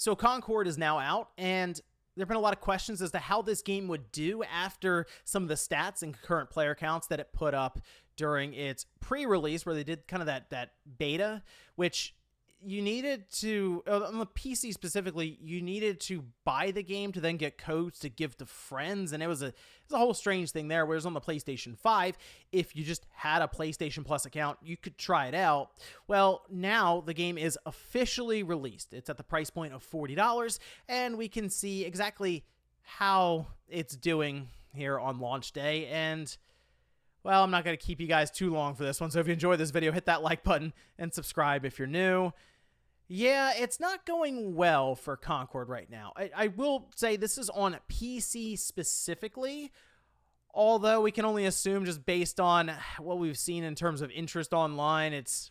So Concord is now out, and there have been a lot of questions as to how this game would do after some of the stats and concurrent player counts that it put up during its pre-release, where they did kind of that beta, which you needed to, on the PC specifically, you needed to buy the game to then get codes to give to friends, and it was a whole strange thing there, whereas on the PlayStation 5, if you just had a PlayStation Plus account, you could try it out. Well, now the game is officially released. It's at the price point of $40, and we can see exactly how it's doing here on launch day, and well, I'm not going to keep you guys too long for this one, so if you enjoyed this video, hit that like button and subscribe if you're new. Yeah, it's not going well for Concord right now. I will say this is on PC specifically, although we can only assume just based on what we've seen in terms of interest online, it's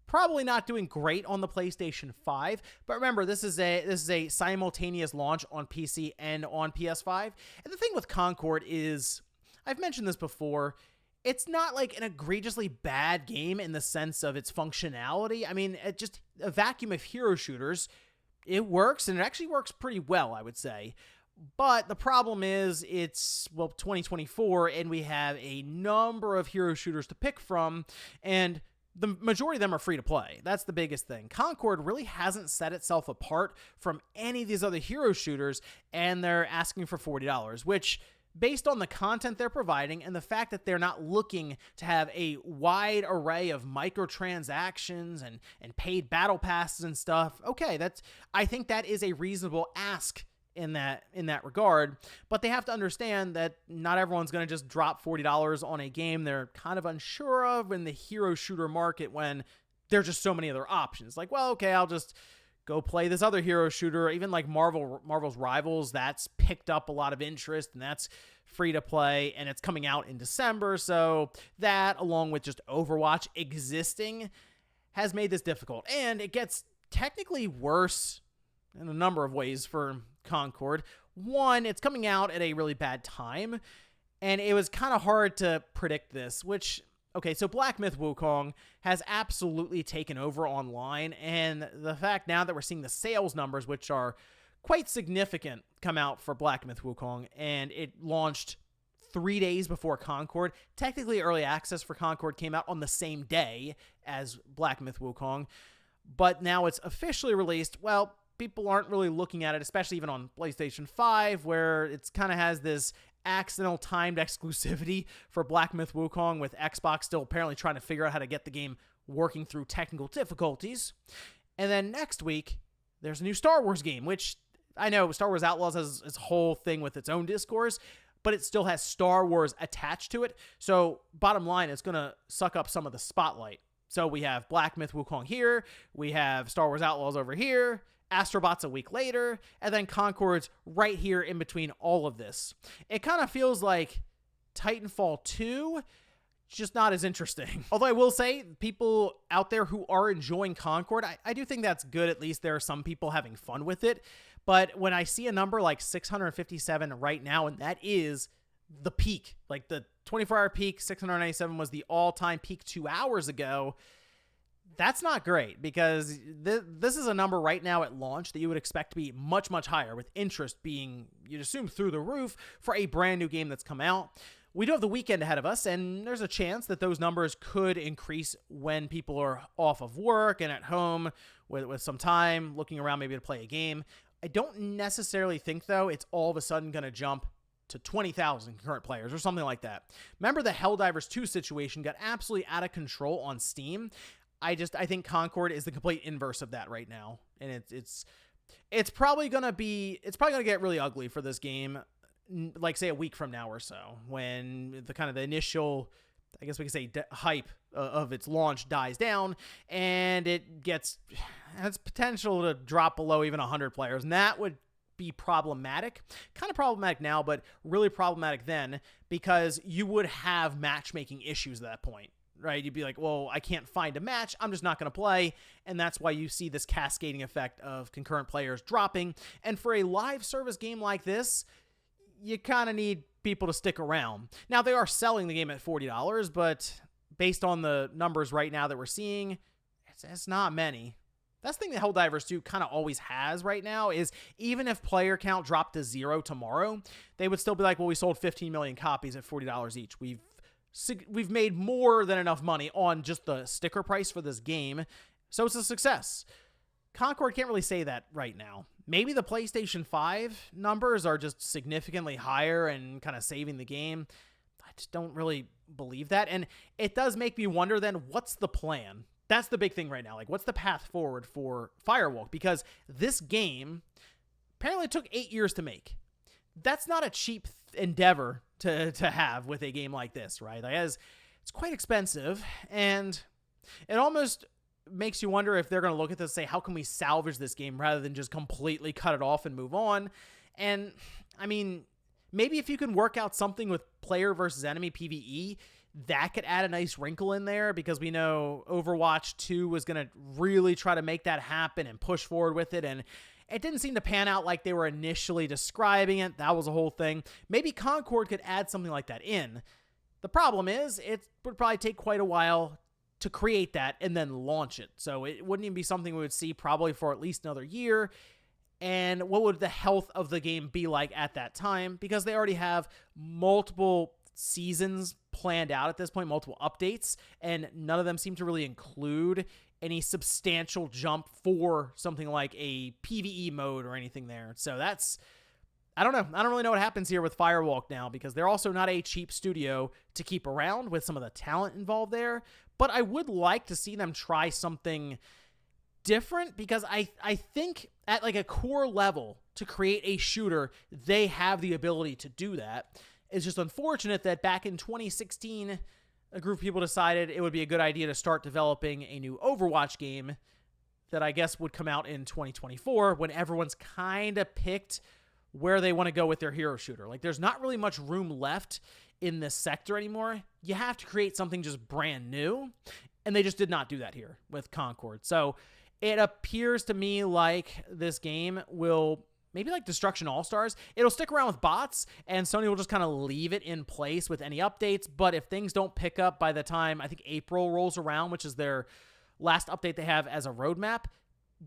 probably not doing great on the PlayStation 5. But remember, this is a simultaneous launch on PC and on PS5. And the thing with Concord is, I've mentioned this before, it's not like an egregiously bad game in the sense of its functionality. I mean, it just a vacuum of hero shooters, it works, and it actually works pretty well, I would say. But the problem is it's, well, 2024, and we have a number of hero shooters to pick from, and the majority of them are free to play. That's the biggest thing. Concord really hasn't set itself apart from any of these other hero shooters, and they're asking for $40, which, based on the content they're providing and the fact that they're not looking to have a wide array of microtransactions and paid battle passes and stuff, okay, I think that is a reasonable ask in that regard. But they have to understand that not everyone's going to just drop $40 on a game they're kind of unsure of in the hero shooter market when there's just so many other options. Like, well, okay, I'll just go play this other hero shooter. Even like Marvel's Rivals, that's picked up a lot of interest, and that's free to play, and it's coming out in December. So that, along with just Overwatch existing, has made this difficult. And it gets technically worse in a number of ways for Concord. One, it's coming out at a really bad time, and it was kind of hard to predict this, which, okay, so Black Myth Wukong has absolutely taken over online, and the fact now that we're seeing the sales numbers, which are quite significant, come out for Black Myth Wukong, and it launched 3 days before Concord. Technically, early access for Concord came out on the same day as Black Myth Wukong, but now it's officially released. Well, people aren't really looking at it, especially even on PlayStation 5, where it's kind of has this accidental timed exclusivity for Black Myth Wukong, with Xbox still apparently trying to figure out how to get the game working through technical difficulties. And then next week, there's a new Star Wars game, which I know Star Wars Outlaws has its whole thing with its own discourse, but it still has Star Wars attached to it. So bottom line, it's going to suck up some of the spotlight. So we have Black Myth Wukong here, we have Star Wars Outlaws over here, Astrobot's a week later, and then Concord's right here in between all of this. It kind of feels like Titanfall 2, just not as interesting. Although I will say, people out there who are enjoying Concord, I do think that's good. At least there are some people having fun with it. But when I see a number like 657 right now, and that is the peak, like the 24-hour peak, 697 was the all-time peak 2 hours ago, that's not great, because this is a number right now at launch that you would expect to be much, much higher, with interest being, you'd assume, through the roof for a brand new game that's come out. We do have the weekend ahead of us, and there's a chance that those numbers could increase when people are off of work and at home with some time looking around maybe to play a game. I don't necessarily think, though, it's all of a sudden going to jump to 20,000 concurrent players or something like that. Remember, the Helldivers 2 situation got absolutely out of control on Steam. I think Concord is the complete inverse of that right now, and it's probably gonna get really ugly for this game, like say a week from now or so, when the initial, I guess we could say, hype of its launch dies down, and it has potential to drop below even 100 players, and that would be problematic. Kind of problematic now, but really problematic then, because you would have matchmaking issues at that point. Right? You'd be like, well, I can't find a match, I'm just not going to play. And that's why you see this cascading effect of concurrent players dropping. And for a live service game like this, you kind of need people to stick around. Now, they are selling the game at $40, but based on the numbers right now that we're seeing, it's not many. That's the thing that Helldivers 2 kind of always has right now is even if player count dropped to 0 tomorrow, they would still be like, well, we sold 15 million copies at $40 each. We've made more than enough money on just the sticker price for this game, so it's a success. Concord can't really say that right now. Maybe the PlayStation 5 numbers are just significantly higher and kind of saving the game. I just don't really believe that, and it does make me wonder then, what's the plan? That's the big thing right now. Like, what's the path forward for Firewalk? Because this game apparently took 8 years to make. That's not a cheap endeavor to have with a game like this, right? Like, it's quite expensive, and it almost makes you wonder if they're going to look at this and say, how can we salvage this game rather than just completely cut it off and move on? And, I mean, maybe if you can work out something with player versus enemy PvE, that could add a nice wrinkle in there, because we know Overwatch 2 was going to really try to make that happen and push forward with it, and it didn't seem to pan out like they were initially describing it. That was a whole thing. Maybe Concord could add something like that in. The problem is it would probably take quite a while to create that and then launch it, so it wouldn't even be something we would see probably for at least another year. And what would the health of the game be like at that time? Because they already have multiple seasons planned out at this point, multiple updates, and none of them seem to really include any substantial jump for something like a PvE mode or anything there. So that's, I don't know. I don't really know what happens here with Firewalk now, because they're also not a cheap studio to keep around with some of the talent involved there. But I would like to see them try something different, because I think at like a core level to create a shooter, they have the ability to do that. It's just unfortunate that back in 2016, a group of people decided it would be a good idea to start developing a new Overwatch game that I guess would come out in 2024, when everyone's kind of picked where they want to go with their hero shooter. Like, there's not really much room left in this sector anymore. You have to create something just brand new, and they just did not do that here with Concord. So it appears to me like this game will, maybe like Destruction All-Stars, it'll stick around with bots, and Sony will just kind of leave it in place with any updates. But if things don't pick up by the time, I think, April rolls around, which is their last update they have as a roadmap,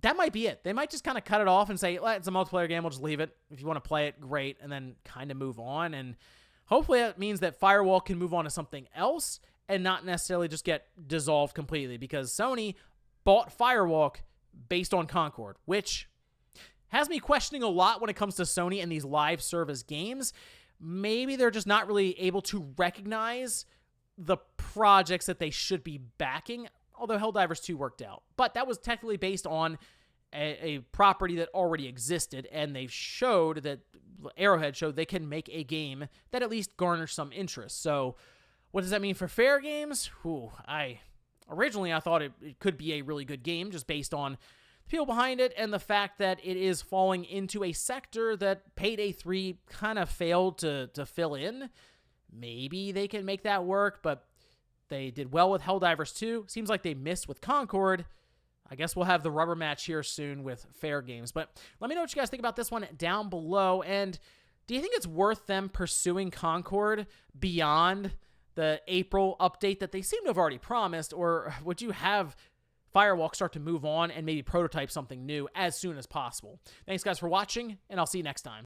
that might be it. They might just kind of cut it off and say, it's a multiplayer game, we'll just leave it. If you want to play it, great, and then kind of move on. And hopefully that means that Firewall can move on to something else and not necessarily just get dissolved completely, because Sony bought Firewalk based on Concord, which has me questioning a lot when it comes to Sony and these live service games. Maybe they're just not really able to recognize the projects that they should be backing, although Helldivers 2 worked out. But that was technically based on a property that already existed, and they showed that, Arrowhead showed they can make a game that at least garners some interest. So what does that mean for Fair Games? Originally I thought it could be a really good game just based on the people behind it and the fact that it is falling into a sector that Payday 3 kind of failed to fill in. Maybe they can make that work, but they did well with Helldivers 2. Seems like they missed with Concord. I guess we'll have the rubber match here soon with Fair Games. But let me know what you guys think about this one down below. And do you think it's worth them pursuing Concord beyond the April update that they seem to have already promised? Or would you have Firewalk start to move on and maybe prototype something new as soon as possible? Thanks, guys, for watching, and I'll see you next time.